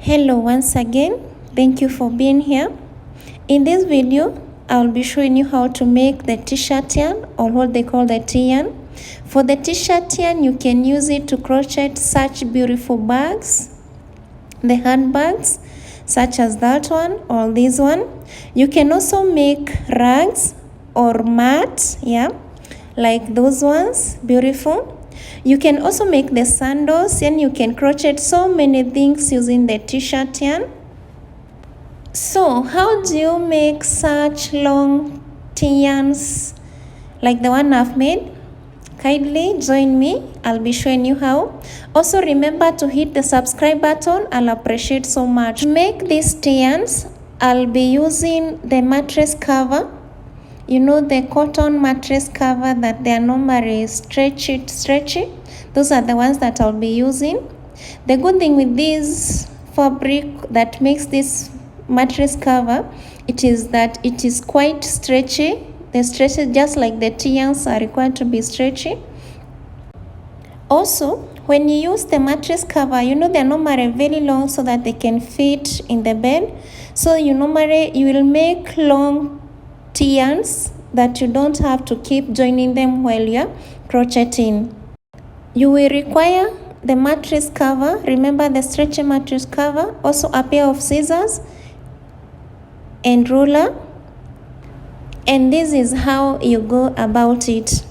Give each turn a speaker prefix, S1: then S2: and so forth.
S1: Hello once again, thank you for being here. In this video I'll be showing you how to make the t-shirt yarn, or what they call the T-yarn. For the t-shirt yarn, you can use it to crochet such beautiful bags, the handbags such as that one or this one. You can also make rugs or mats, like those ones, beautiful. You can also make the sandals, and you can crochet so many things using the t-shirt yarn. So how do you make such long T-yarns like the one I've made? Kindly join me, I'll be showing you how. Also remember to hit the subscribe button, I'll appreciate so much. To make these T-yarns, I'll be using the mattress cover. You know, the cotton mattress cover that they are normally stretchy. Those are the ones that I'll be using. The good thing with this fabric that makes this mattress cover, it is that it is quite stretchy. The stretchy, just like the T-yarns, are required to be stretchy. Also, when you use the mattress cover, you know, they're normally very long so that they can fit in the bed. So you will make long T-yarns that you don't have to keep joining them while you're crocheting. You will require the mattress cover, remember the stretchy mattress cover, also a pair of scissors and ruler. And this is how you go about it.